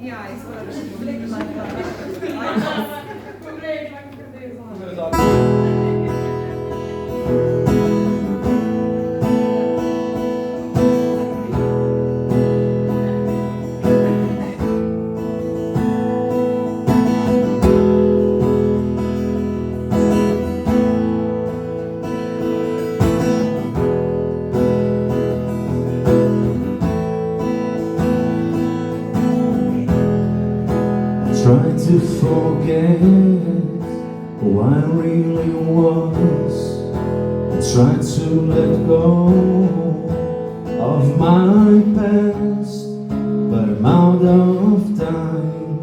Ja, ich soll das nicht Blick mal Try to forget who I really was. I try to let go of my past, but I'm out of time.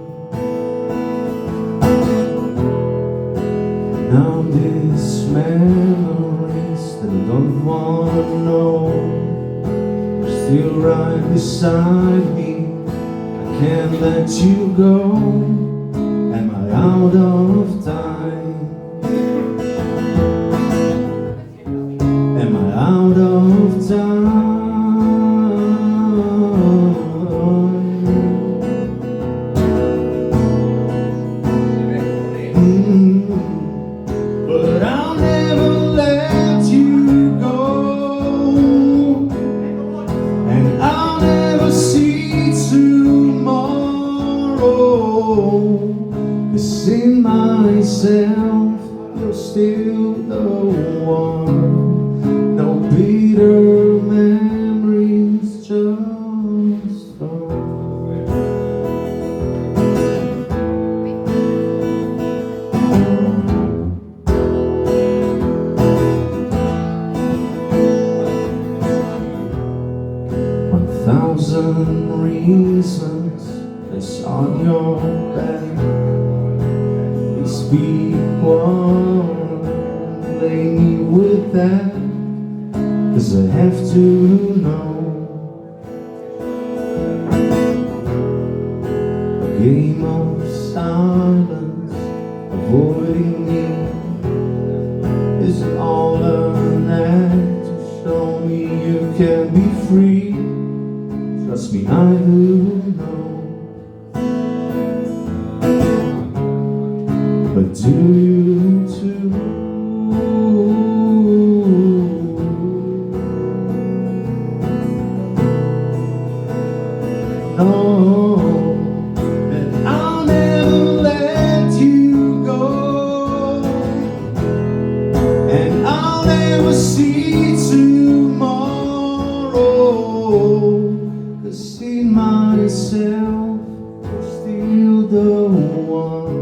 Now these memories that I don't wanna know are still right beside me. Can't let you go. Am I out of time? Am I out of time? But I'll never let you go, and I'll never see tomorrow. 'Cause in myself, you're still the one. No bitter memories, just fun. 1,000 reasons that's on your back. Please be one, lay me with that, 'cause I have to know. A game of silence, avoiding you, is all an act to show me you can be free. Trust me, I do know. But do you too? Know that I'll never let you go, and I'll never see tomorrow. 'Cause in myself, you're still the one.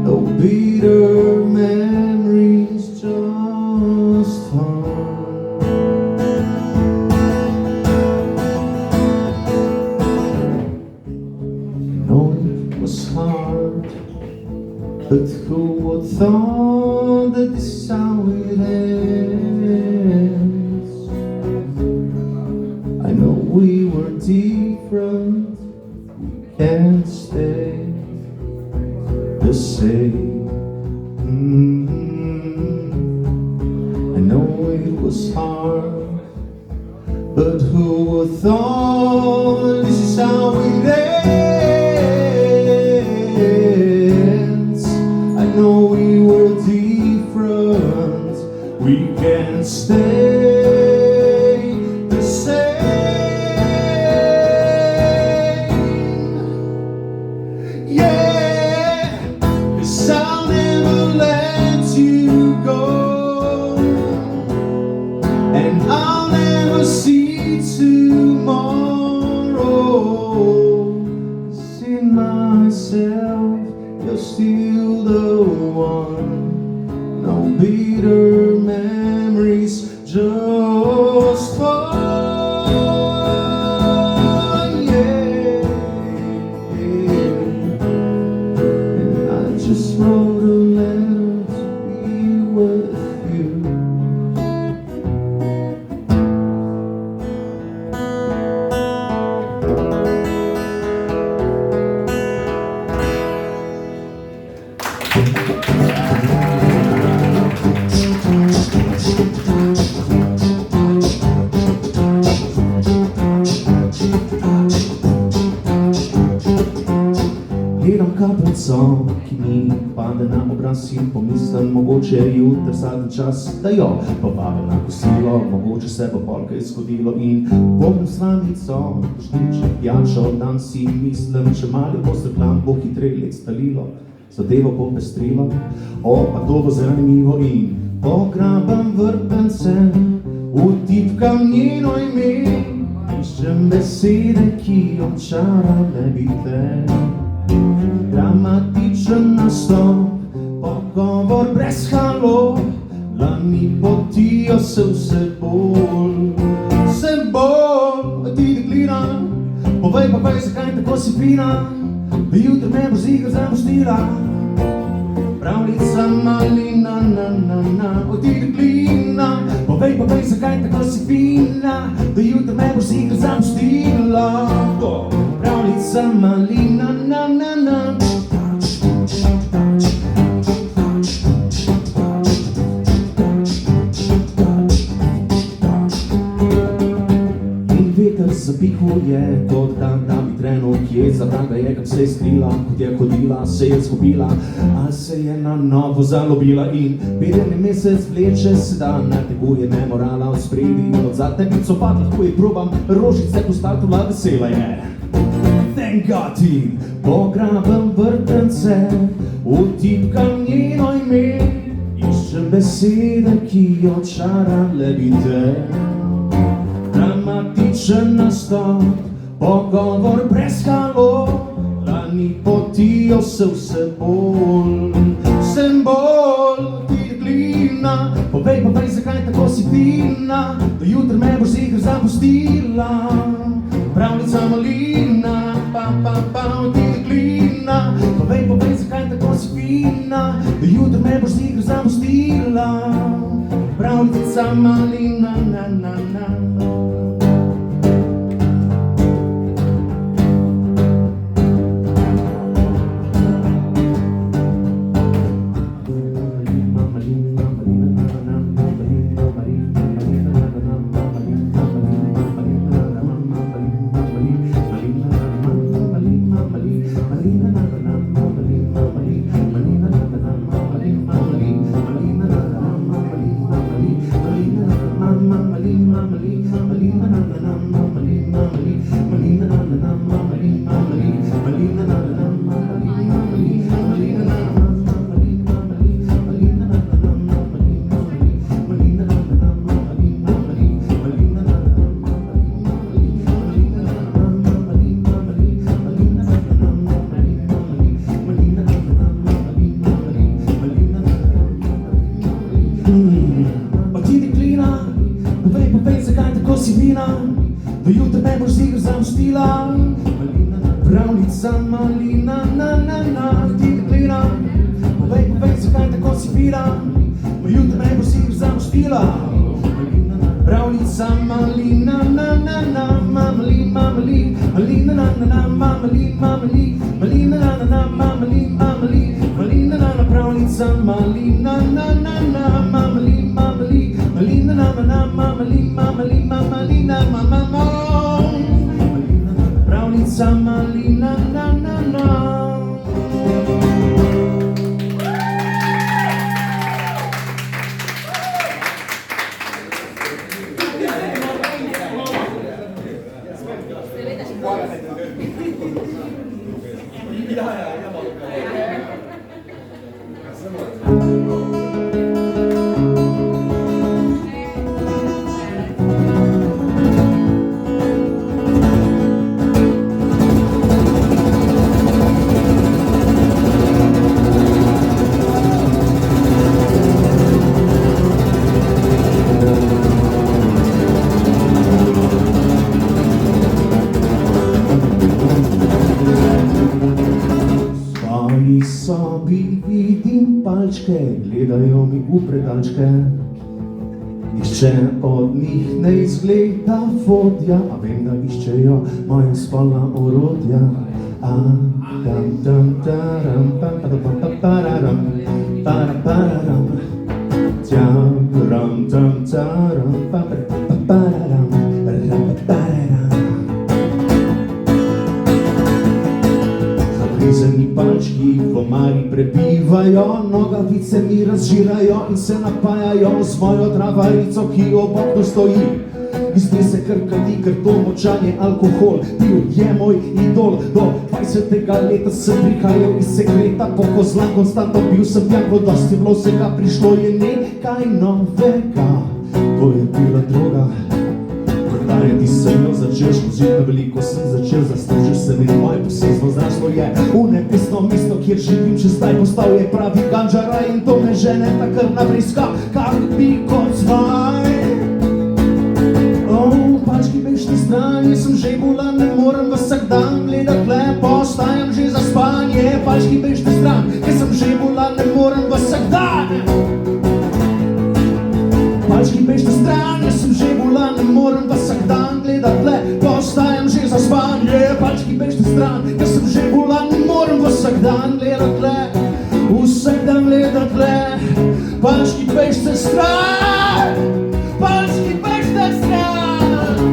No bitter memories, just fun. I know it was hard, but who would thought that this is how it ends? I know we were different, we can't stay the same. I know it was hard, but who would thought this is how it ends? I know we were different, we can't stay the same. Yeah, 'cause I'll never let you go, and I'll never see tomorrow. Pogledam kapljico, ki mi pade na obraz in pomislim, mogoče je jutri zadnji čas, da jo povabim na kosilo, mogoče se bo pol kaj zgodilo in pognem slamico, šniček, pijačo, dan si mislim, če malo bo steklan, bo hitrej let stalilo, zadevo bo pestrilo, pa to bo zanimivo in pograbam vrtence, utipkam njeno ime, iščem besede, ki očarale bi te. Dramatičen nastop, pogovor brez halo, lani potijo se vse bolj, ti deklina, povej, zakaj tako si fina, da jutri me boš ziher zapustila. Pravljica malina, ti deklina, povej, zakaj tako si fina, da jutri me boš ziher zapustila. Pravljica malina, in veter zapihuje, kot da bi trenil kje, zavraga je, kam se je skrila, kot je hodila, se je zgubila, a se je na novo zalobila in bedeni mesec vleče se dan, nateguje me morala v spredi, od zadnjega copat lahko je probam, rožice postaltula vesela je. Thank God in pograbam vrtence, utipkam njeno ime, iščem besede, ki jo čarale bi te. Dramatičen nastop, pogovor brez halo, lani potijo se vse bolj, ti deklina, povej, zakaj tako si fina, da jutri me boš ziher zapustila. Pravljica malina, ti deklina, povej, zakaj tako si fina, da jutri me boš ziher zapustila. Pravljica malina, do jutri me boš ziher zapustila. Pravljica malina, ti deklina, povej, zakaj tako si fina, do jutri me boš ziher zapustila. Pravljica malina, pravljica malina, sobi vidim palčke, gledajo mi v predalčke. Nihče od njih ne izgleda vodja, a vem, da iščejo moja spolna orodja. Rezani palčki v mari prebivajo, nogavice mi razžirajo in se napajajo z mojo travarico, ki ob oknu stoji. Iz nje se krkadi, ker to močan je alkohol. Pil je moj idol, do 20. leta sem prihajal iz sekreta. Po kozlan konstantno bil sem pijan, ko dosti bilo vsega, prišlo je nekaj novega. To je bila droga. Ti sem jo začel škoziti na veliko, sem začel zaslužil sem in moje posebno zraslo je v nebesno mesto, kjer živim, če zdaj postal je pravi ganđara in to me žene takr na briska, kak bi kot zvaj. Palčki bežne strani, sem že bolan, ne morem vsak dan gledat le, postajam že za spanje. Palčki bežne strani, ker sem že bolan, ne morem vsak dan. Palčki bežne strani, sem že bolan, ne morem vsak dan gledat le, postajam že za spanje. Palčki bežne strani, ker sem že bolan, ne morem vsak dan gledat le, vsak dan gledat le. Palčki bežne strani, palčki bežne strani,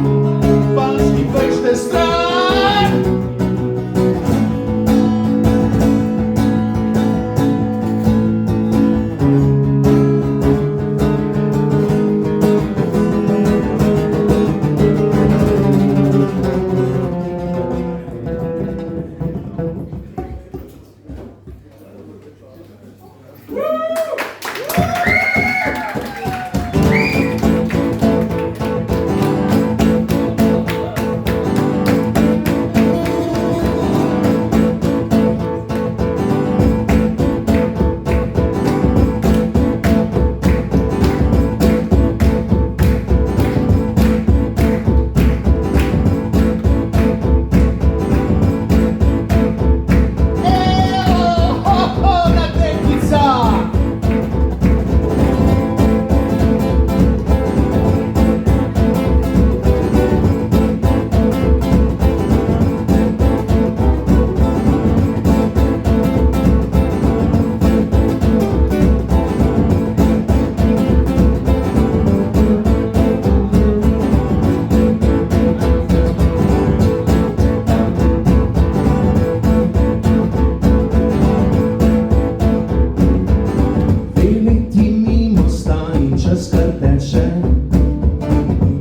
palčki bežne strani.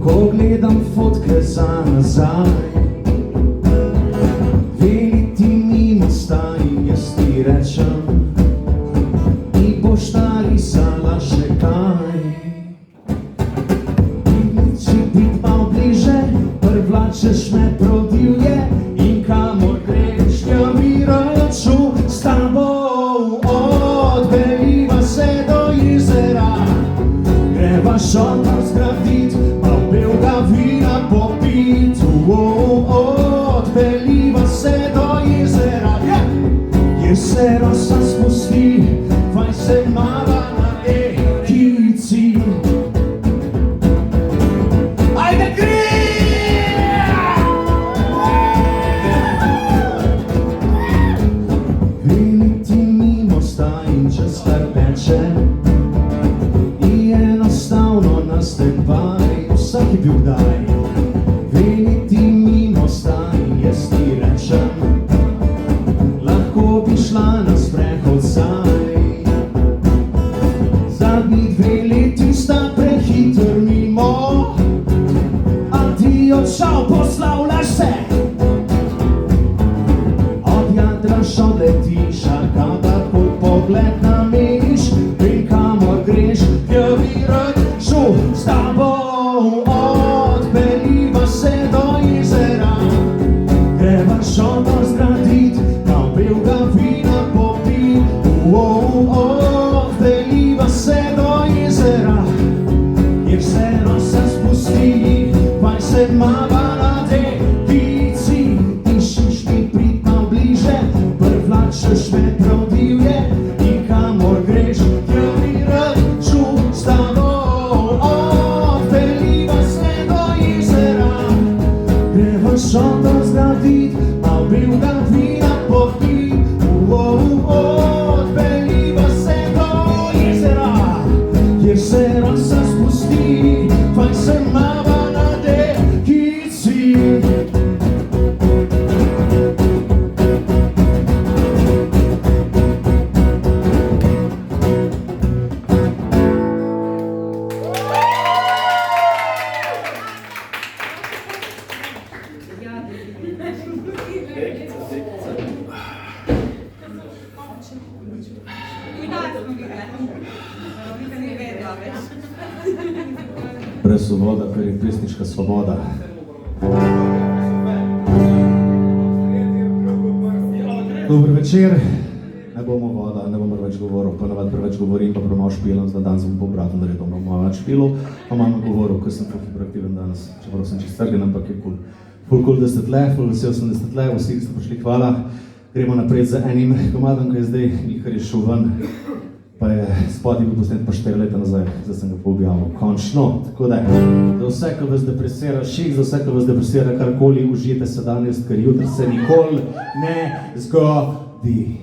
Ko gledam fotke za nazaj, veli ti mimo sta in jaz ti rečem, mi boš narisala še kaj. Če bit malo bliže, privlačeš me prodivje in kamor greš, ja bi rad šel s tabo, odpeljiva se do jezera. Greva šotor zgradit, pa belega vina popit, odpeljiva se do jezera. Jezero se spusti, 20 mala na ekici. Ajde gre! Veliti mimo sta in čez trpeče, enostavno nas te vaj, vsak je bil daj. Veliti mimo sta in jaz ti rečem, lahko bi šla na sprehod zdaj. Zadnji 2 leti sta prehiter mimo, a ti odšel, poslavljaš se. Odjadraš, odletiš, a kadarkoli pogled nameniš, vem kamor greš, ja bi rad šel s tabo, odpeljiva se do jezera. Greva šotor zgradit, kao belega vina popit, odpeljiva se do jezera. Jezero se spusti, 20 mala na dekici. Tišiš mi prid malo bliže, privlačeš me prodivje in kamor greš, ja bi rad šel s tabo, odpeljiva se do jezera. Greva šotor zgradit, malo belega vina popit, Brez svoboda, ker je pesniška svoboda. Dober večer. Ne bomo voda, ne bom preveč govoril, ponavadi preveč govorim, pa premalo špilam, zdaj danes bom pobratil naredil, malo več špilov, pa malo govoril, ker sem tako hiperaktiven danes, čeprav sem čist trgen, ampak je cool. Ful, da ste tle, ful vesel sem, da ste tle, vsi ste prišli, hvala. Gremo naprej z enim komadom, ki je zdaj, kar je šel ven, pa je spodaj bil posnet pa 4 leta nazaj, zdaj sem ga pa objavil, končno. Tako da, za vse, ki vas depresira šik, za vse, ki vas depresira karkoli, užijete sedanjost, ker jutri se nikoli ne zgodi.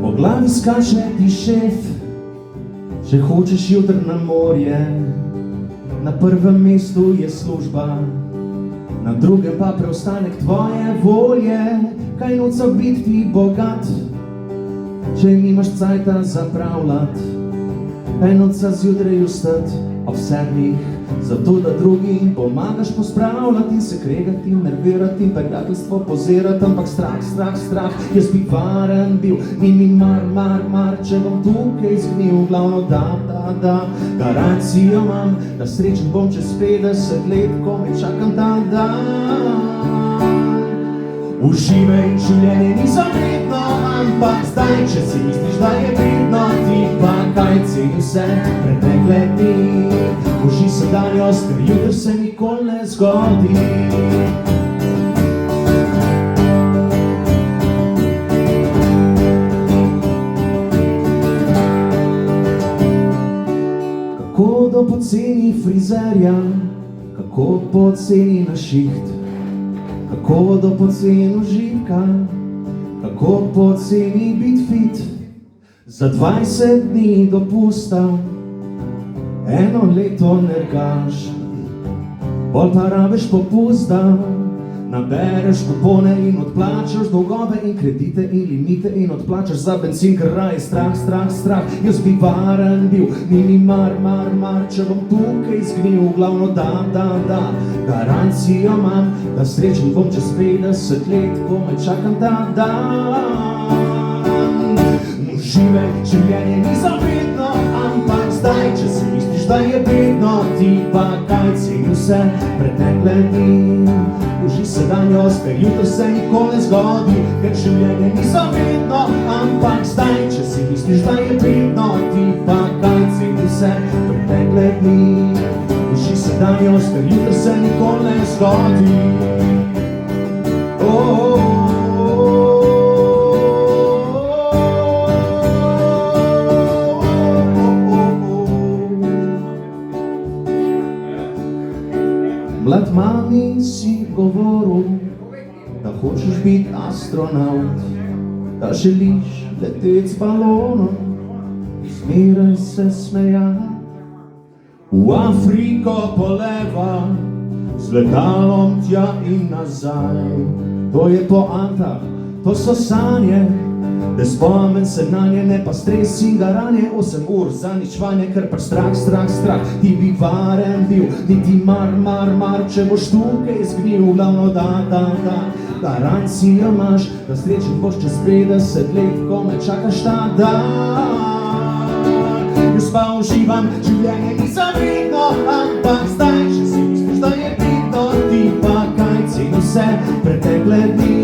Po glavi skače ti šef, če hočeš jutri na morje. Na prvem mestu je služba, na drugem pa preostanek tvoje volje. Kaj noco biti ti bogat, če nimaš cajta zapravljat. Kaj noca zjutraj vstat ob 7, zato da drugim pomagaš pospravljati in se kregati, nervirati in prijateljstvo pozirati, ampak strah, jaz bi varen bil, ni mar, če bom tukaj zgnil, glavno da, garancijo imam, da srečen bom čez 50 let, ko me čakam ta dan. Uživaj, življenje ni zavredno, ampak zdaj, če si misliš, da je vredno, ti pa kaj ceni vse pretekle dni. Uži sedanjost, ker jutri se nikoli ne zgodi. Kako do poceni frizerja, kako poceni na šiht, kako do poceni uživka, kako poceni bit fit. Za 20 dni dopusta, 1 leto nergaš, bolj pa rabiš popust, da nabereš kupone in odplačaš dolgove in kredite in limite in odplačaš za benzin, ker raje strah. Jaz bi varen bil, ni mar, če bom tukaj zgnil, glavno da, garancijo imam, da srečen bom čez 50 let, ko me čakam ta dan. Uživaj, življenje ni zavedno, ampak zdaj, če si misliš, da je bedno, ti pa kaj ceni vse pretekle dni. Uži sedanjost, ker jutri se nikoli ne zgodi, ker življenje ni zavedno, ampak zdaj, če si misliš, da je bedno, ti pa kaj ceni vse pretekle dni. Uži sedanjost, ker jutri se nikoli ne zgodi. Mlad mami si govoril, da hočeš biti astronaut, da želiš leteti z balonom, zmeraj se smejati. V Afriko poleva, z letalom tja in nazaj. To je poanta, to so sanje, da spomen se na nje, ne pa stres in garanje. 8 ur za ničvanje, ker pa strah. Ti bi varen bil, niti mar, če boš tukaj zgnil, glavno da, garancijo imaš, da srečen boš čez 50 let, ko me čakaš ta dan. Jaz pa uživam, življenje ni zavredno, ampak zdaj, če si misliš, da je bitno, ti pa kaj ceni vse pretekle dni.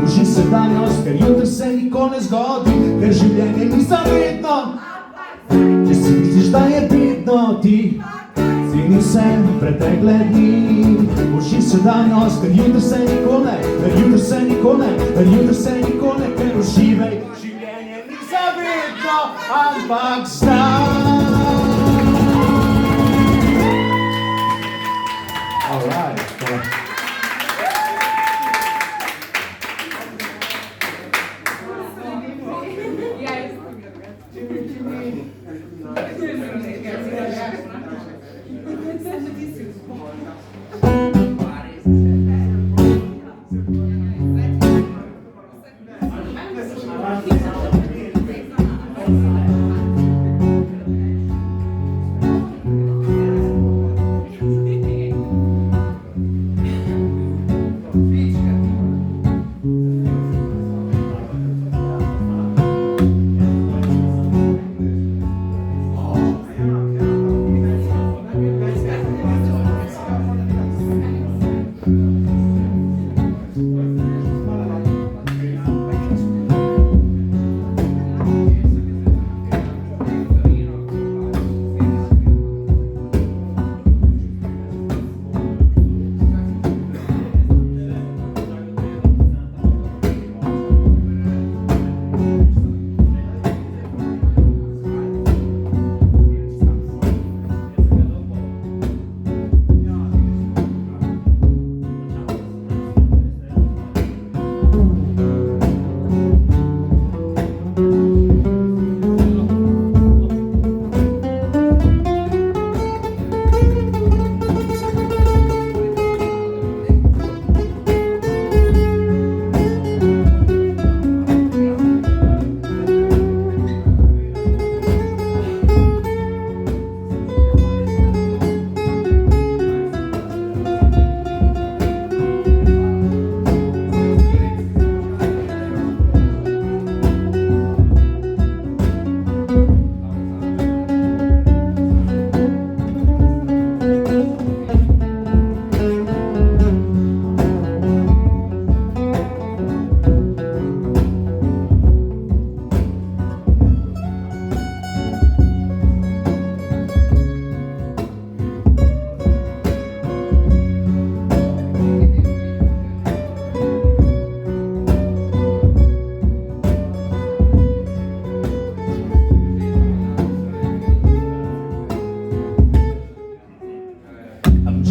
Uži sedanjost, ker jutri se nikoli ne zgodi, ker življenje ni zavedno. Če si misliš, da je bedno, ti ceni vse pretekle dni. Uži sedanjost, ker jutri se nikoli ne, ker uživaj, življenje ni zavedno, ampak zdaj.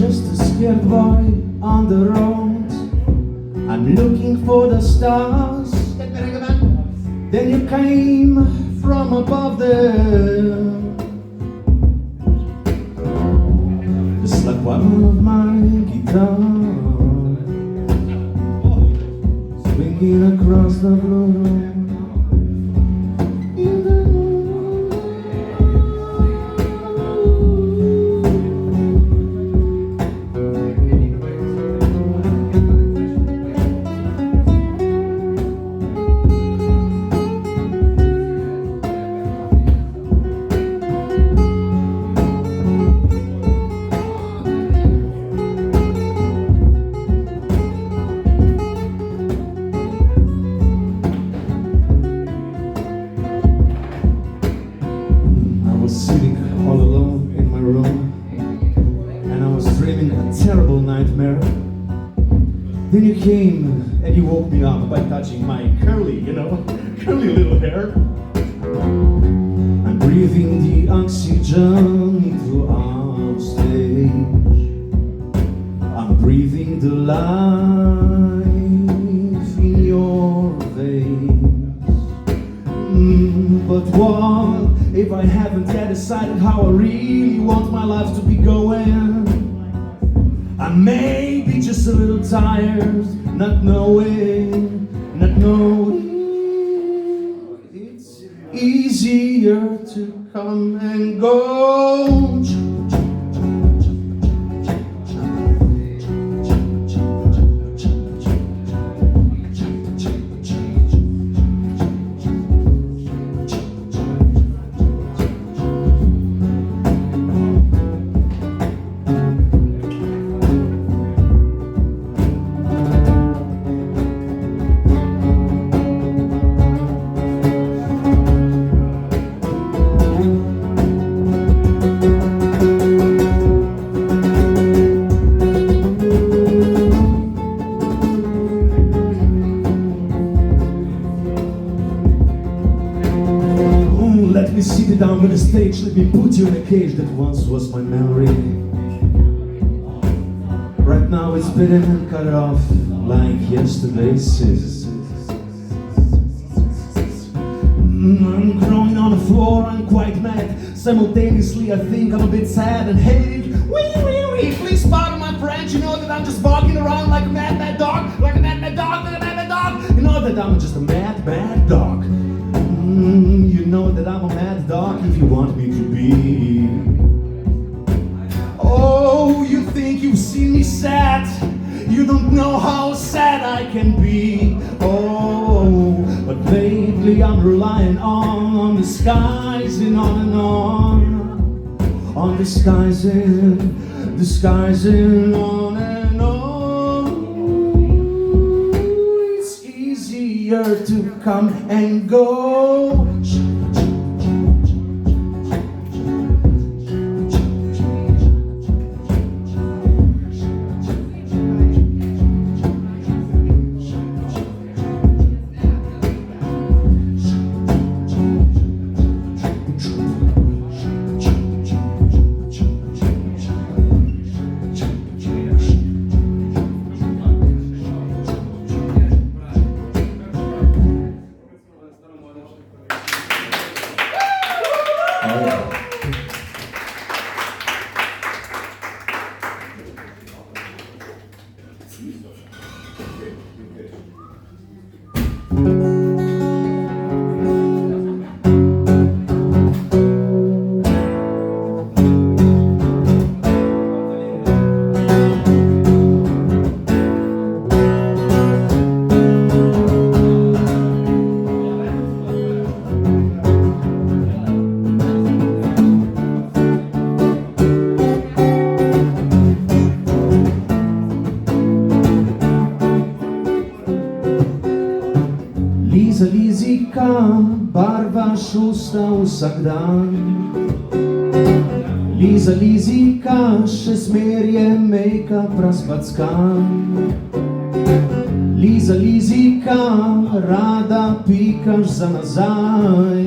just a scared boy on the road. I'm looking for the stars. Then you came from above there, just like one of my guitar, swinging across the blue room. Sitting all alone in my room, and I was dreaming a terrible nightmare. Then you came and you woke me up by touching my curly little hair. I'm breathing the oxygen into our stage. I'm breathing the life in your veins. But what if I haven't yet decided how I really want my life to be going? I may be just a little tired, not knowing. It's easier to come and go. Let me sit you down on the stage, let me put you in a cage that once was my memory. Right now it's bitten and cut off like yesterday's scissors. I'm crawling on the floor, I'm quite mad. Simultaneously I think I'm a bit sad and hated. Wee, please pardon my French. You know that I'm just barking around like a mad dog. Like a mad dog. You know that I'm just a mad dog. You know that I'm a mad dog if you want me to be. Oh, you think you've seen me sad? You don't know how sad I can be. Oh, but lately I'm relying on disguising on and on disguising on and on. It's easier to come and go. Lizika, barva šusta vsak dan. Lizika, še zmerje make-up razpackan. Lizika, rada pikaš za nazaj.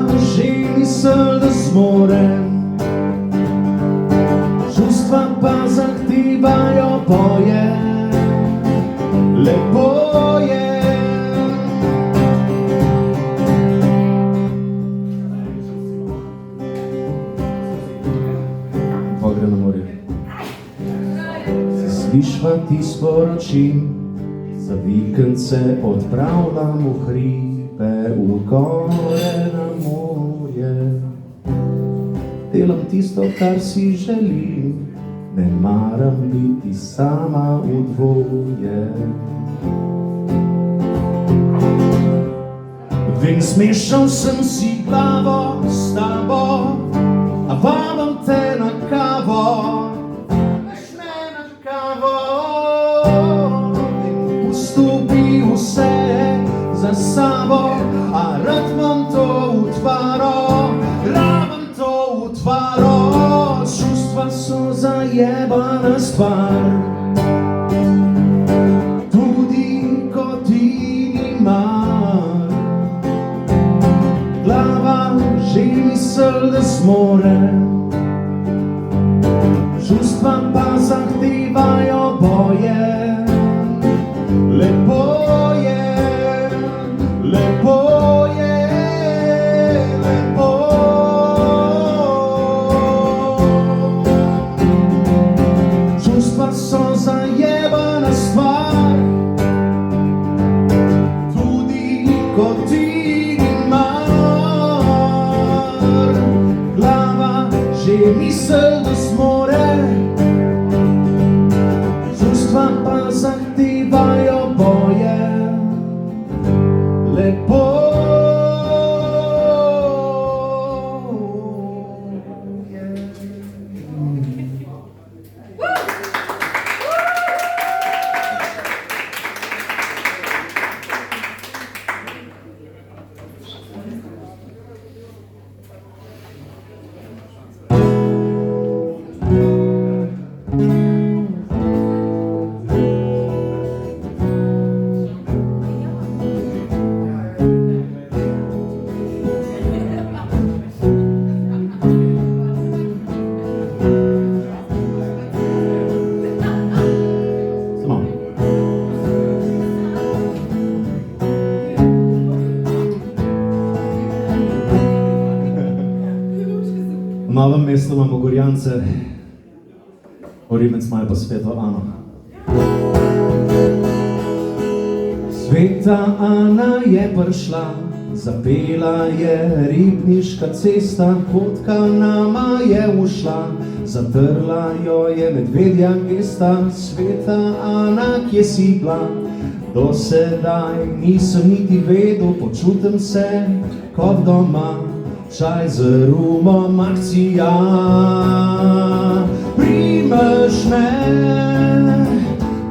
zmorem, čustva pa zahtevajo boje, lepo je. Pogre na morje. Slišva ti sporočim, za vikend se odpravljam v hribe, v gore na morje. Delam tisto, kar si želim, ne maram biti sama v dvoje. Vem, smešal sem si glavo s tabo, a vabam te na kavo, veš me na kavo. Vem, pustil bi vse za sabo, a rad imam to utvaro, rabam to utvaro. Čustva so zajebana stvar, tudi ko ti ni mar. Glava že misel, da zmore, čustva pa zahtevajo boje, lepo je, lepo je, lepo. Čustva so zajebana stvar, tudi ko ti ni mar. Glava že misel, da zmore, čustva pa zahtevajo boje, lepo je. V Novem mestu imamo Gorjance, Orimec imajo pa Sveto Ano. Sveta Ana je prišla, zapela je ribniška cesta, potka nama je ušla, zatrla jo je medvedja gesta. Sveta Ana, kje si bila? Do sedaj nisem niti vedel, počutim se kot doma, čaj z rumom akcija. Primeš me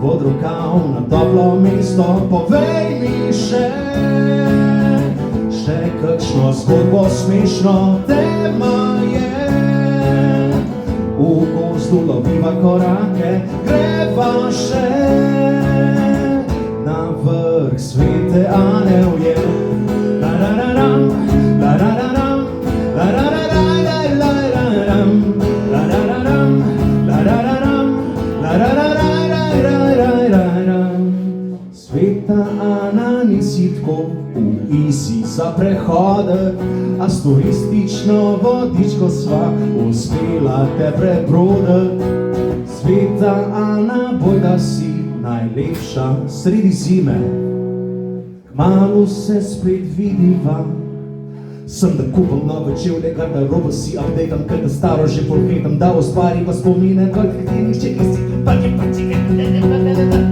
pod rokav na toplo mesto, povej mi še kakšno zgodbo smešno. Tema je, v gozdu loviva korake, greva še na vrh Svete Ane v je. La-ra-ra-ram, la-ra-ra-ram, Sveta Ana, nisi tako v isi za prehode, a s turistično vodičko sva uspela te prebroditi. Sveta Ana, bojda si najlepša sredi zime, kmalu se spet vidiva. Sem da kupam nove čevlje, garderobo si updateam, ker da staro že polhetam, da ustvariva spomine, koliko ti nišče kisline,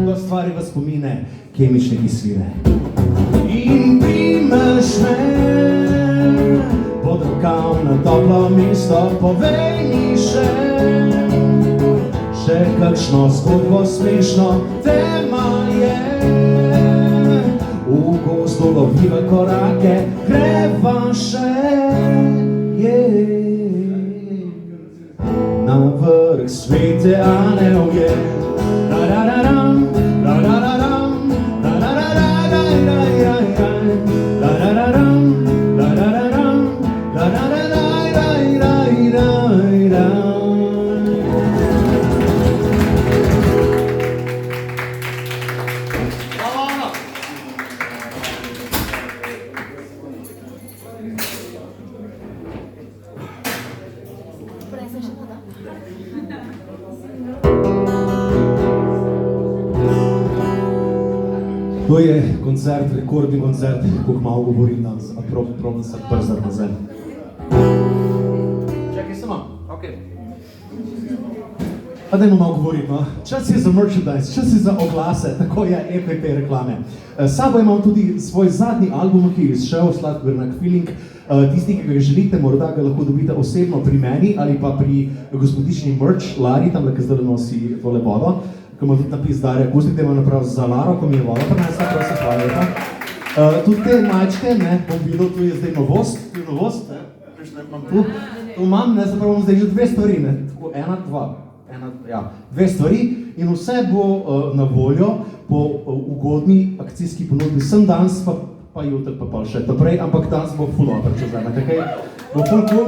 da ustvariva spomine, kemične kisline. In primeš me pod rokav na toplo mesto, povej mi še kakšno zgodbo smešno. Tema je, v gozdu loviva korake, greva še na vrh Svete Ane v je. La-ra-ra-ram, la-ra-ra-ram, la-ra-ra-ra-ra-ra-ra-ra, la-ra-ra-ram, la-ra-ra-ram, la-ra-ra-ra-ra-ra-ra. To je koncert, rekordni koncert, koliko malo govorim danes, a probam se brzati nazaj. Čakaj samo, okej. Pa dajmo malo govoriti, no. Čas je za merchandise, čas je za oglase, tako je EPP reklame. S sabo imam tudi svoj zadnji album, ki je izšel, Sladkogrnak feeling. Tisti, ki ga želite, morda ga lahko dobite osebno pri meni ali pa pri gospodični merch, Lari, tam ki zdaj nosi tole vodo, ki ima tudi napis Darja Kustik, da ima naprav za Laro, ko mi je voda prinesla, prosim, hvala lepa. Tudi te mačke, ne, bom videl, tu je zdaj novost, imam tu. Tu imam, ne, zapravo bom zdaj že dve stvari, ne, tako dve stvari in vse bo na voljo po ugodni akcijski ponudbi. Sem danes pa jutri pa pol še naprej, ampak danes bo full offer, če vzamete, kaj? Bo full cool.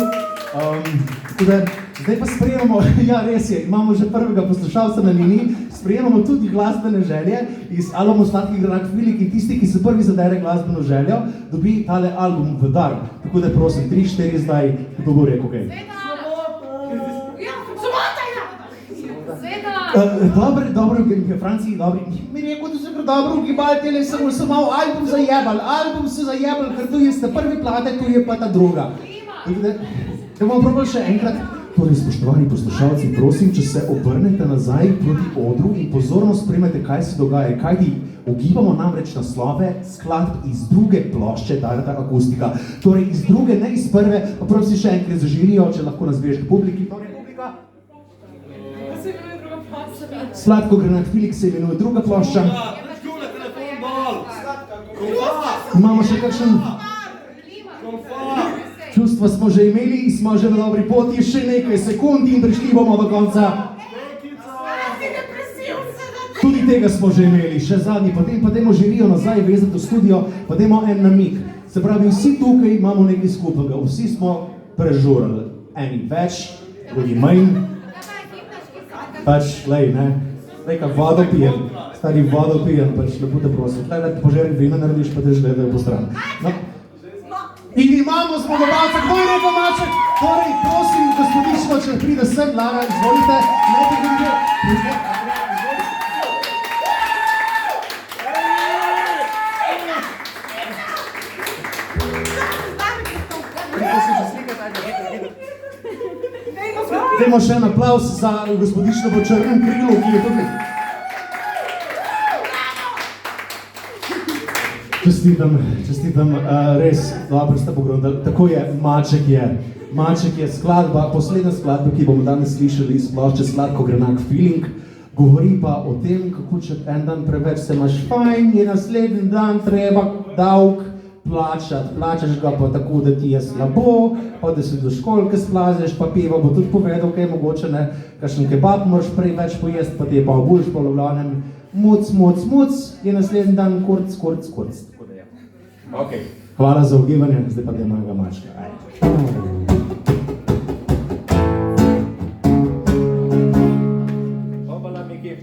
Zdaj pa sprejemamo, ja res je, imamo že prvega poslušalca na liniji, sprejemamo tudi glasbene želje iz albuma Sladkogrnak feeling in tisti, ki se prvi zadere glasbeno željo, dobi tale album v dar. Tako da prosim, 3-4 zdaj, kdo bo rekel kaj? Dobro, v Franciji, dobri. Mi rekel, da se dobro ugibali, tele sem malo album zajebal, ker tu je prvi plate, tu je pa ta druga. Da bomo probali še enkrat. Torej, spoštovani poslušalci, prosim, če se obrnete nazaj proti odru in pozorno spremljate, kaj se dogaja, kajti ugibamo namreč naslove skladb iz druge plošče Darjeta Akustika. Torej, iz druge, ne iz prve, pa prosim še enkrat za žirijo, če lahko nazveš k publiki. Torej, publika. Sladkogrnak feeling se imenuje druga plošča. Imamo še kakšen... Čustva smo že imeli in smo že na dobri poti, še nekaj sekund in prišli bomo do konca. Tudi tega smo že imeli, še zadnji, potem pa dajmo žirijo nazaj vezati v studio, pa dajmo en namig. Se pravi, vsi tukaj imamo nekaj skupnega, vsi smo prežurali. Eni več, drugi manj. Pač, lej, ne, nekaj vodo pijem, stari vodo pijem, pač lepo te prosim. Tlej, da ti požerim vina narediš, pa te že gledajo po stran. No. In imamo zmagovalca, kdo je rekel maček? Torej, prosim, gospodično, če pride sem, Lara, izvolite, ne te gledite. Dajmo še en aplavz za gospodično po črnem krilu, ki je tukaj. Čestitam, res dobro ste pogledali. Tako je, Maček je skladba, poslednja skladba, ki bomo danes slišali iz plošče Sladkogrnak feeling. Govori pa o tem, kako če en dan preveč se imaš fajn, je naslednji dan treba davk plačati. Plačaš ga pa tako, da ti je slabo, pa da se do školke splazeš, pa pivo bo tudi povedal, kaj mogoče ne, kakšen kebab moraš prej več pojesti, pa ti je pa obuš po lovljanem. Muc, je naslednji dan kurc. Tako da je. Ok. Hvala za ugibanje, zdaj pa dajmo enega mačka. Hopala, Miki.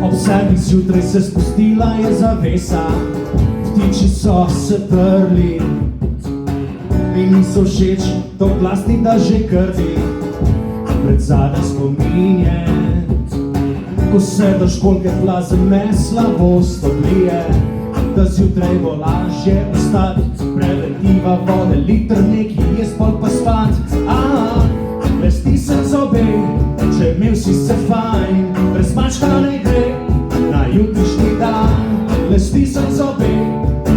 Ob 7 zjutraj se spustila je zavesa, ptiči so se trli, mi niso všeč, to glasni, da že krvi pred zadnje spominje. Ko se do školke vlaze me slabost oblije, da zjutraj bo lažje vstati, preventiva vode, liter neki jest, pol pa spat. Lesti se zobe, če imel si se fajn, brez mačka ne gre na jutrišnji dan. Lesti se zobe,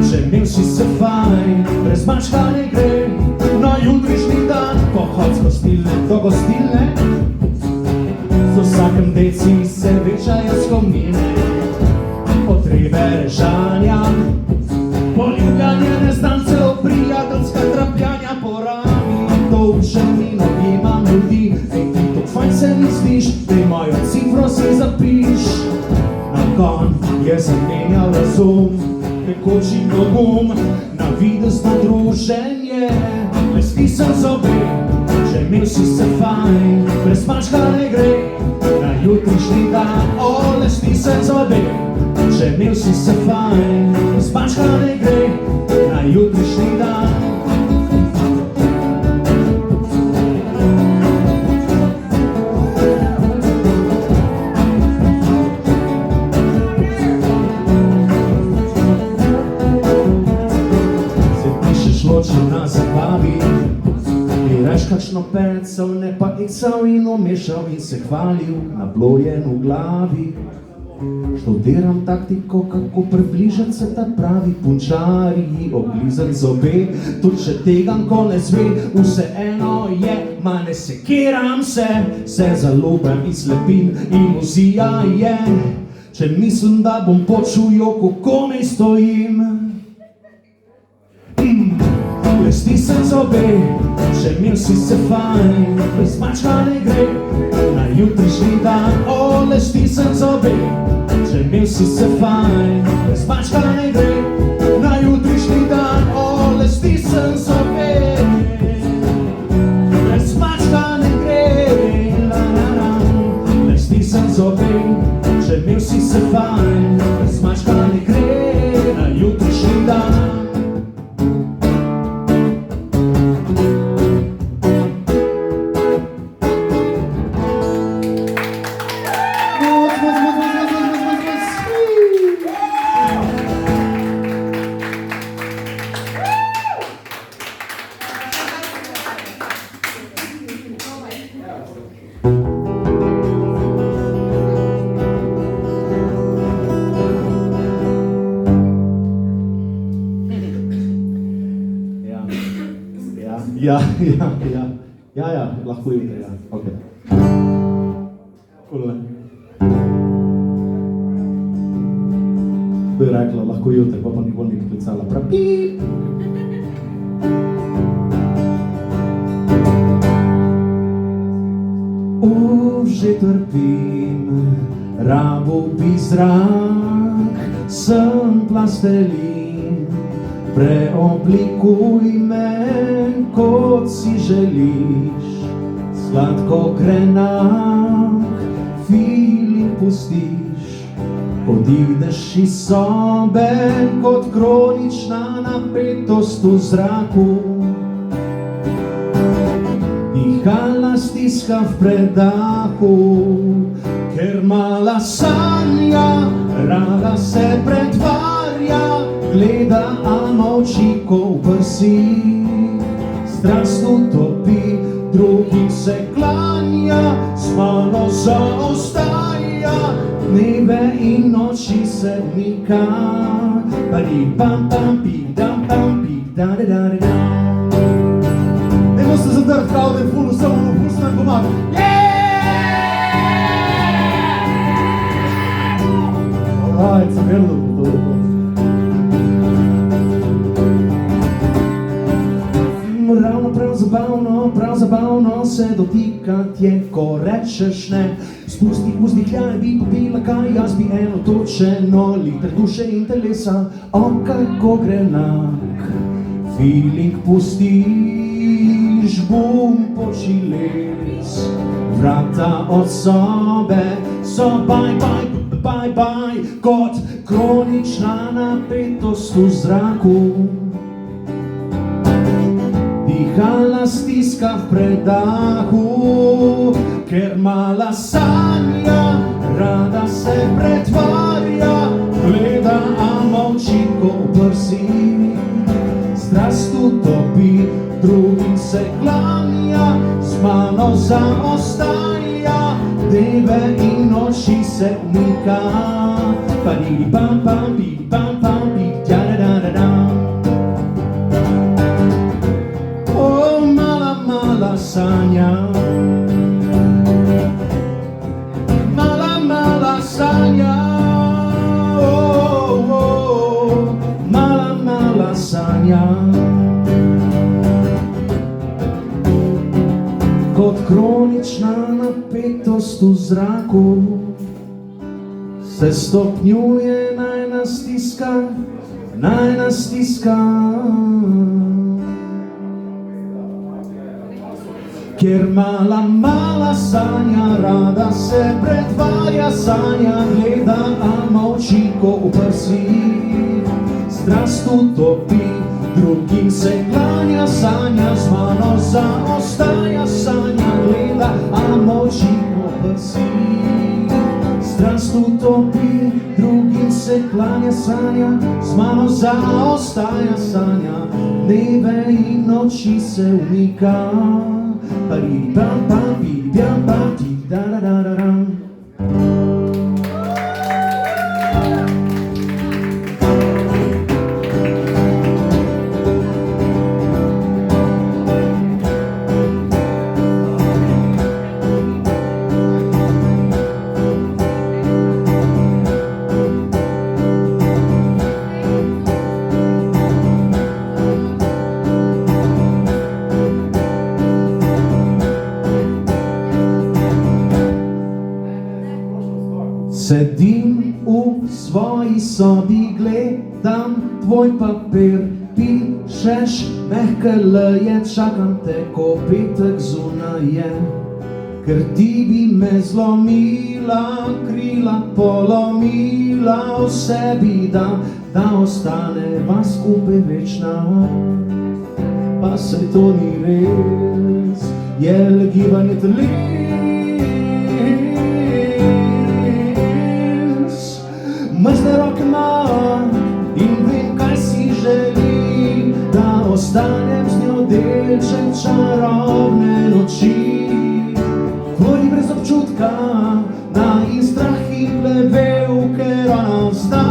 če imel si se fajn, brez mačka ne gre na jutrišnji dan. Pohod z gostilne do gostilne, z vsakem deci se večajo skomine, potrebe režanja, poljubljanje neznancev, prijateljska trapljanja po rami, dolčeni nogima ljudi. Ej, ti to fajn se mi zdiš, dej mojo cifro si zapiš. Na konj je zamenjal razum, tekoči pogum, na videzno druženje. Lesti se zobe, če imel si se fajn, brez mačka ne gre na jutrišnji dan. Lesti se zobe, če imel si se fajn, brez mačka ne gre na jutrišnji dan. Na zabavi bi reš kakšno pecal, ne pa ical in omešal in se hvalil na blojen v glavi. Študiram taktiko, kako približati se ta pravi punčari, oblizati zobe, tudi če tega ko ne zve, vseeno je, ma ne sekiram se zaljubim in slepim, iluzija je, če mislim, da bom počul joko, komaj stojim. Lesti se zobe, če imel si se fajn, brez mačka ne gre na jutrišnji dan. Lesti se zobe, če imel si se fajn, brez mačka ne gre na jutrišnji dan. Lesti se zobe, brez mačka ne gre, la la la. Lesti se zobe, če imel si se fajn, brez mačka ne gre na jutrišnji dan. Ja, lahko jutri, ja, okej. Kule. To je rekla, lahko jutri, pa nikoli ni poklicala, prav pip. Že trpim, rabo bi zrak, sem plastelin, preoblikuj me, kot si želiš. Sladko grenak, feeling pustiš, odideš iz sobe, kot kronična napetost v zraku. Dihalna stiska v predahu, ker mala sanja, rada se pretvarja, gleda, a molči, ko v prsih strast utopi, drugim se klanja, z malo zaostaja, dneve in noči se umika. Pari pam pam pik dam pam pik da da da da. Dajmo se zadrti, kao da je ful vse ono, ful se nam pomaga. Alright, sem vedel, da bo to. Ravno prav zabavno se dotikati je, ko rečeš ne. Spusti vzdihljaj, bi popila kaj, jaz bi eno točeno, liter duše in telesa, kako grenak. Feeling pustiš, bum počiles, vrata od sobe so bye, kot kronična napetost v zraku. Pihala stiska v predahu, ker mala sanja, rada se pretvarja, gleda, a molči ko v prsi. Strast utopi, drugim se klanja, z mano zaostaja, dneve in noči se umika. Parili pam pam, pili pam pam, pili tja-da-da-da-da. O, mala sanja, mala sanja, oh, mala sanja. Kot kronična napetost v zraku se stopnjuje najna stiska. Ker mala sanja, rada se pretvarja, sanja, gleda, a molči ko v prsi. Strast utopi, drugim se klanja, sanja, z mano zaostaja, sanja, gleda, a molči ko v prsi. Strast utopi, drugim se klanja, sanja, z mano zaostaja, sanja, dneve in noči se umika. Parili pam pam, pili pam pam, ti da-da-da-da-dam. Sedim v svoji sobi, gledam tvoj papir, pišeš mehke leje, čakam te, ko petek zunaj je. Ker ti bi me zlomila, krila polomila, vse bi da ostaneva skupaj večna. Pa se to ni res, je le gibanje teles. Mrzne roke ima in vem, kaj si želi, da ostanem z njo delček čarobne noči. Tvori brez občutka, na in strah in plevel, ker ona zna.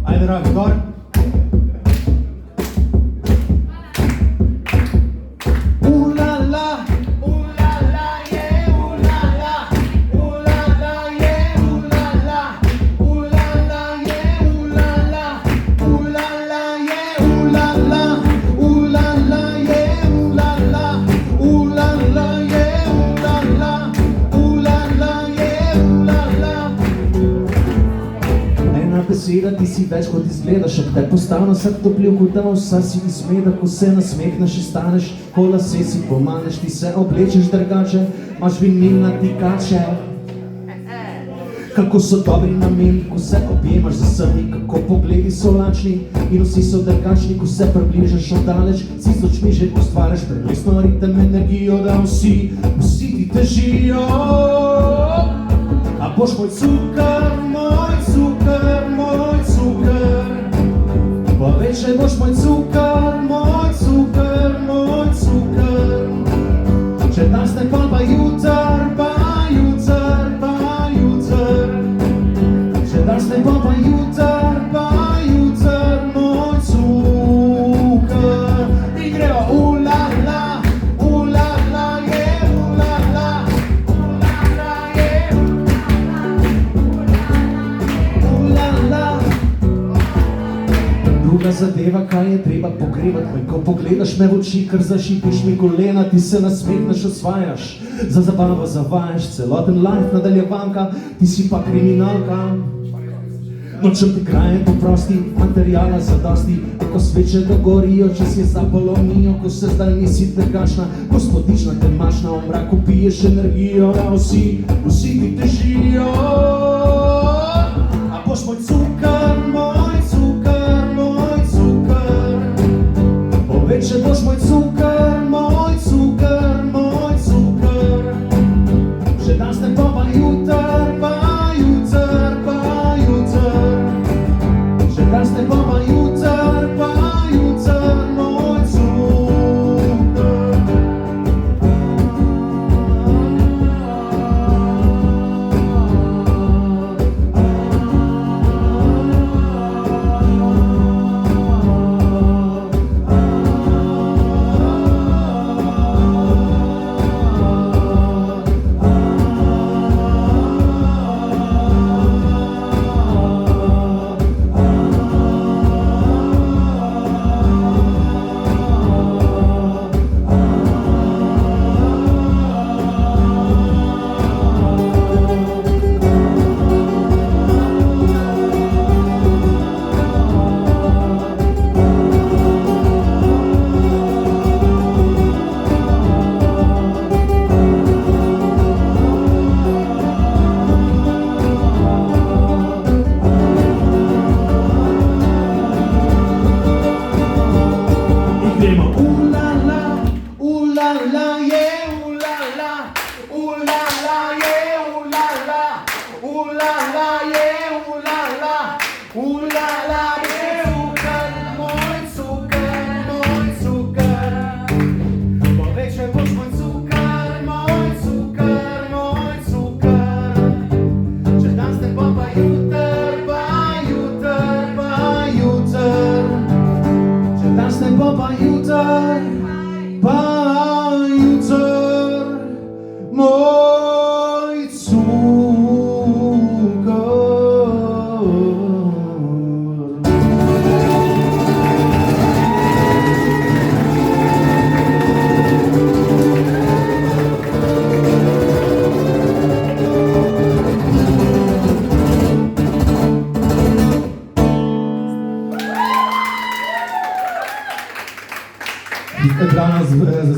Ajde, gor. Ulala, ulala, je, ulala, ulala, je, ulala, ulala, je, ulala, ulala, je, ulala, ulala, je, ulala, ulala, je, ulala, ulala, je, ulala. Ena beseda, ti si več kot izgledaš, ak te postavno vsak topljiv kot da vsa si izmeda, ko se nasmehneš in staneš, ko lase si pomaneš, ti se oblečeš drugače, imaš vinilna tikače. Kako so dobri nameni, ko se objemaš za sami, kako pogledi so lačni in vsi so drugačni, ko se približaš od daleč, si z očmi že ustvaraš prelesno ritem, energijo, da vsi ti težijo. A boš moj cukr, moj cukr, moj cukr, pa več ne boš moj cukr, moj cukr, moj cukr. Če danes ne pa jutr, pa jutr, pa jutr. Če danes ne pa jutr, pa jutr, moj cukr. In gremo, ulala, ulala, je, ulala, ulala, je, ulala. Druga zadeva. zadeva, kaj je treba pogrebat me. Ko pogledaš me v oči, kar zašipiš mi kolena, ti se nasmehneš, osvajaš, za zabavo zavajaš, celoten life nadaljevanka, ti si pa kriminalka. Nočem ti kraje poprosti, materijala zadosti, ko sveče dogorijo, če si zapolonijo, ko se zdaj nisi tekačna, gospodična, temačna, v mraku piješ energijo, ja vsi ti težijo. A boš moj cukar, moj cukar, moj cukar, poveče boš moj cukar, moj cukar, moj cukar, še danes ne bo pa jutar, pa jutar, pa jutar, še danes ne bo pa jutar, pa jutar, moj cukar.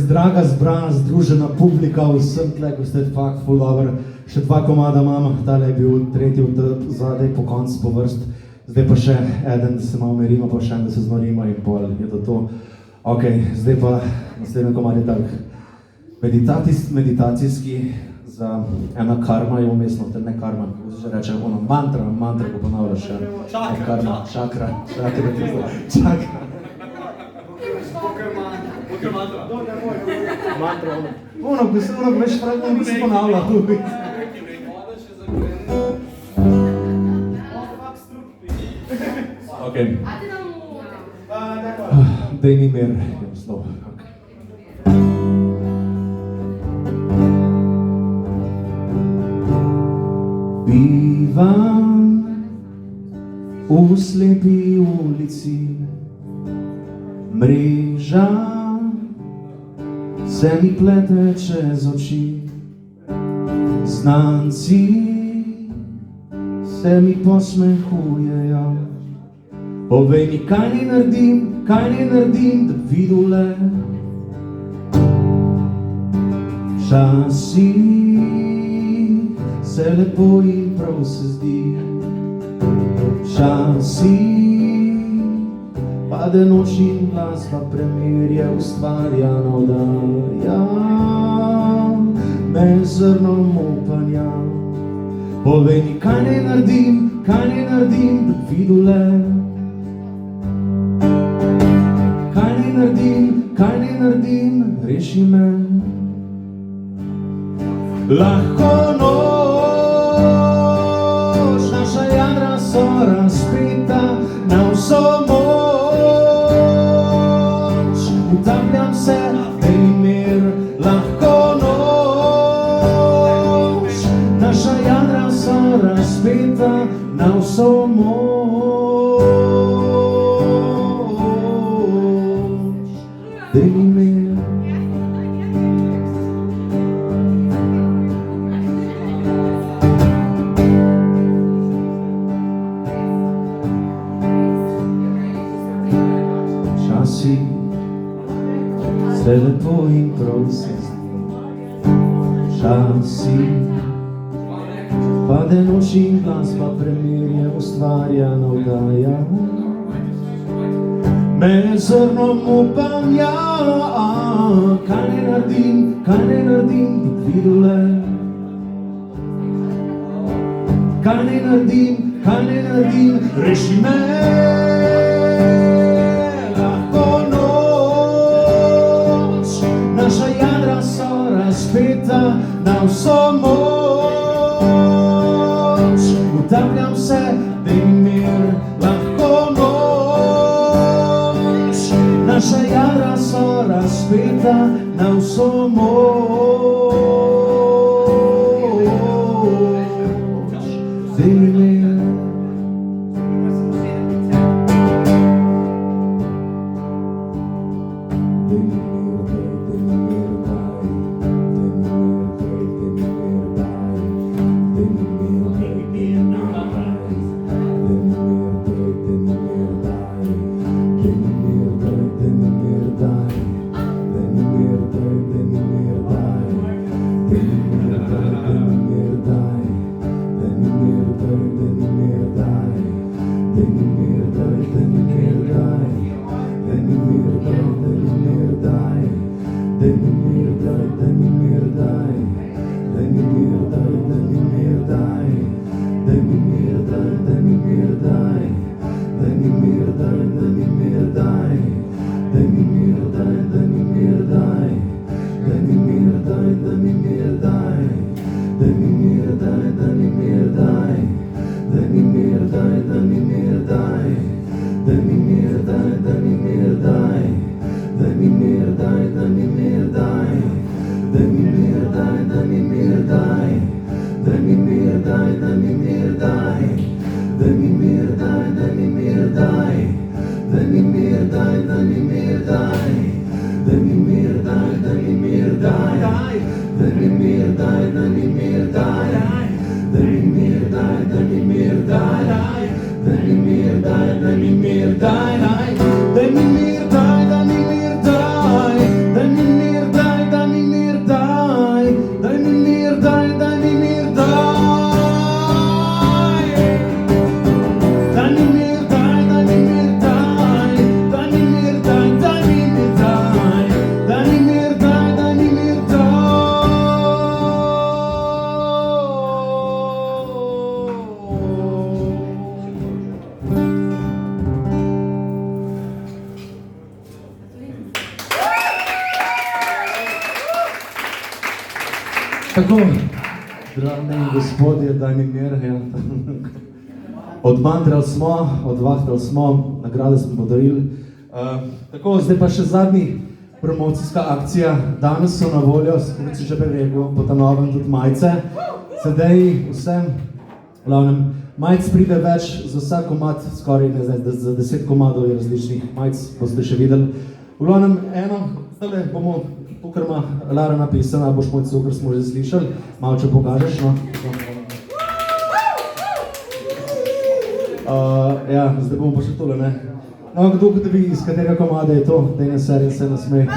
Draga zbrana, združena publika, vsem tle, ko ste fakt full over. Še dva komada imam, tale je bil tretji od zadaj po koncu po vrst. Zdaj pa še eden, da se malo merimo, pa še en, da se znorimo in pol je to. Ok, zdaj pa naslednji komad je tak meditacijski za ena karma je umestno, ne karma, kako se že reče, ono mantra, ko ponavljaš še. Čakra. Mantra, ono veš pravno bi se ponavlja tudi. Okay. Daj mi mir, je slov. Bivam v slepi ulici, mreža se mi plete čez oči, znanci se mi posmehujejo. Povej mi, kaj ni naredim, da bi videl le. Včasih se lepo in prav se zdi, včasih pade noč in glasba premirje ustvarja navdaja me zrnom upanja. Povej mi, kaj ne naredim, da bi videl le. Kaj ne naredim, reši me. Lahko noč, naša jadra so razpeta na vso moč. Utapljam se, daj mir, lahko noč, naša jadra so razpeta na vso moč. časi. Pade noč in glasba premirje ustvarja, navdaja. Me zrnom upanja, kaj ne naredim, ti vidule. Kaj ne naredim, reši me. Lahko noč, naša jadra so razpeta na vso moč. Utapljam se, daj mi mir, lahko noč, naša jadra so razpeta na vso moč. Daj mi mir. Tako, dragi gospodje, daj mi mir, ja. Odmandrali smo, odvahtali smo, nagrade smo podarili. Tako, zdaj pa še zadnji promocijska akcija. Danes so na voljo, kot si že rekel, po ta novem tudi majice. Sedaj vsem, glavnem, majic pride več za vsak komad, skoraj ne zdaj, za 10 komadov je različnih majic, boste še videli. V glavnem, eno, zdaj bomo tukaj ima Lara napisana, boš moj cukor, smo že slišali, malo če pokažeš, no. Ja, zdaj bomo pa še tole, ne. No, kdo da vi, iz katerega komada je to, daj na serij se nasmej.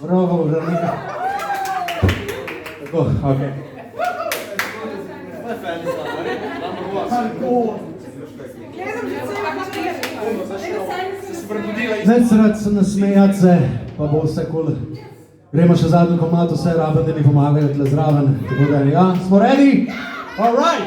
Bravo, Vranika. Tako, okej. Zdaj se rad se nasmejati se, pa bo vse kul. Gremo še zadnji komad, vse rabe, da mi pomagajo tle zraven. Tako da, ja, smo ready? All right!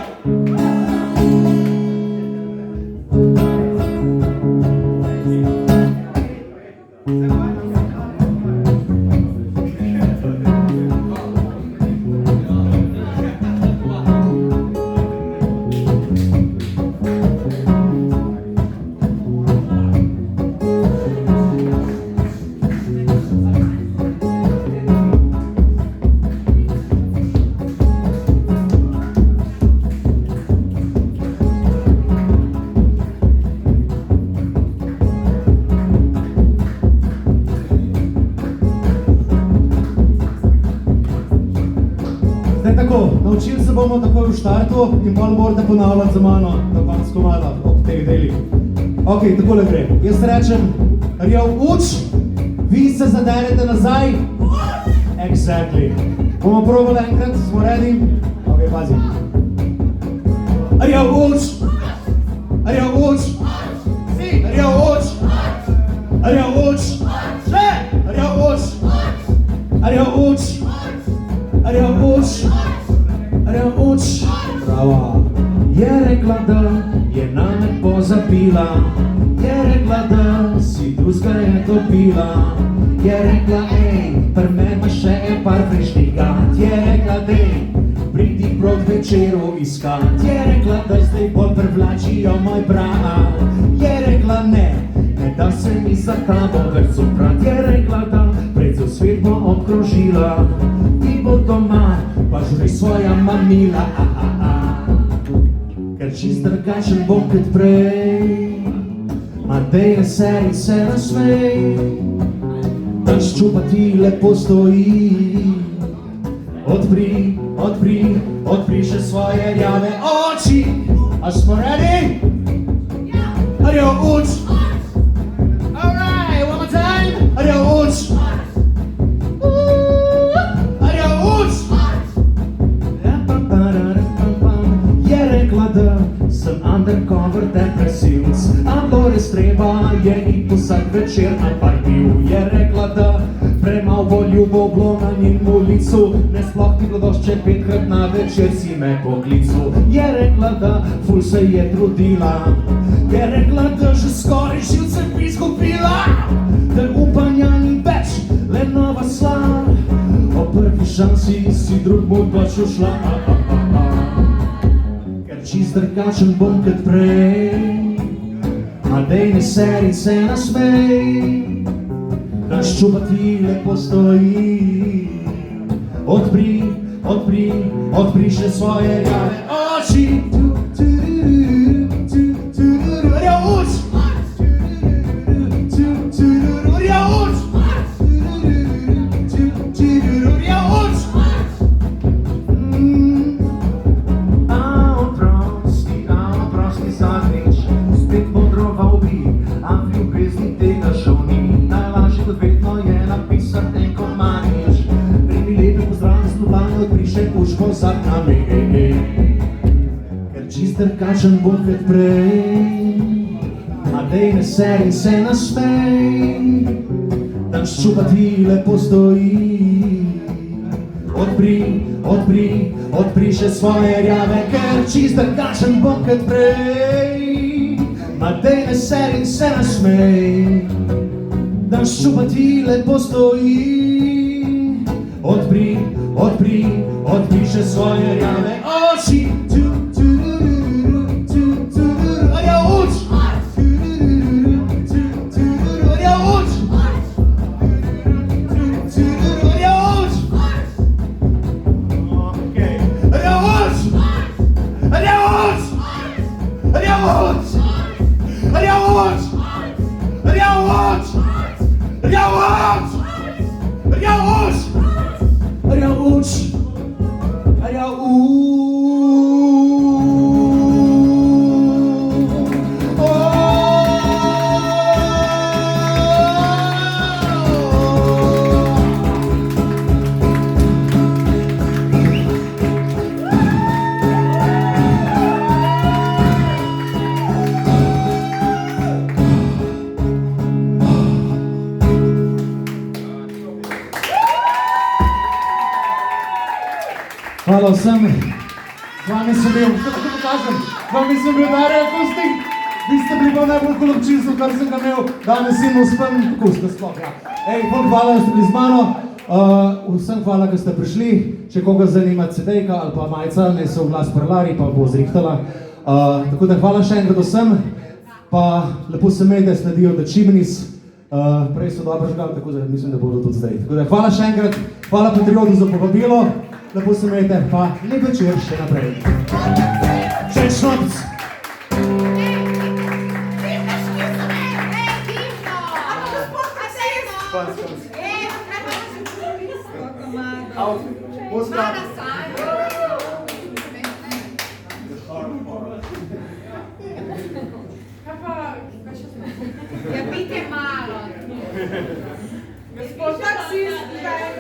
Naučili se bomo takoj v štartu in bolj morate ponavljati za mano do konca komada ob teh delih. Ok, takole gre. Jaz rečem, rjav uč, vi se zaderete nazaj. Exactly. Bomo probali enkrat, smo ready? Ok, pazi. Are you watch? Are you watch? Si, are you watch? Are you watch? Še! Are you watch? Are you watch? Are you watch? Are you watch? Bravo. Je rekla, da je name pozabila. Je rekla, da si drugega je dobila. Je rekla, pri meni še par prejšnjih gat. Je rekla, pridi proti večeru iskat. Je rekla, da zdaj bolj privlačijo moj brat. Je rekla, ne da se mi za tabo več zoprat. Je rekla, da pred cel svet bo obkrožila. Ti bo doma, pa žri svoja mamila. Ker čist drugačen bom kot prej. Ma dej ne seri se nasmej. Daš čupati lepo stoji. Odpri še svoje rjave oči. A smo ready? Are you watch? Alright, one more time. Are you watch? Are you watch? Je rekla, da sem undercover depresivc. A bilo res treba je iti vsak večer na par piv. Je rekla, da premal bo ljubo bilo na njemu licu. Ne sploh ti bilo došče 5krat na večer si me poklicu. Je rekla, da ful se je trudila. Je rekla, da že skoraj živce bi izgubila. Da upanja ni več, le nova slava. O prvi šansi si drug bo pač ušla. Ker čist drugačen bom kot prej. Ma dej ne seri se nasmej. Daš čupati lepo stoji. Odpri še svoje rjave oči. Ker čist drugačen bom kot prej. Ma dej ne seri se nasmej. Daš čupati lepo stoji. Odpri še svoje rjave. Ker čist drugačen bom kot prej. Ma dej ne seri se nasmej. Daš čupati lepo stoji. Odpri še svoje rjave oči. Are you watch? Are you watch? Are you watch? Okay. Are you watch? Are you watch? Are you watch? Are you watch? Are you watch? Are you watch? Are you watch? Are you watch? Are you Hvala vsem, z vami sem bil, kako pokažem, z vami sem bil Darja Akustik, vi ste bili pa najbolj kul občinstvo, kar sem ga imel danes in uspem akustika sploh, ja. Hvala, da ste bili z mano, vsem hvala, da ste prišli, če koga zanima CD-ka ali pa majica, ne se v glas prelari, pa bo zrihtala. Tako da hvala še enkrat vsem, pa lepo se imejte, sledijo The Chimneys, prej so dobro žgali, tako da mislim, da bodo tudi zdaj. Tako da hvala še enkrat, hvala Patriotu za povabilo. Lepo se imejte, pa lep večer še naprej. Še šnoc! Ja, pite malo. Gospod taksist, kaj je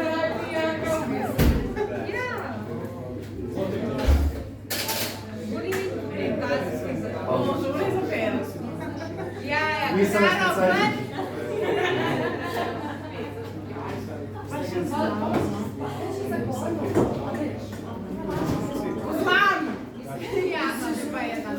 miejsce na specjalnie. Mam! Ja, to chyba jedna.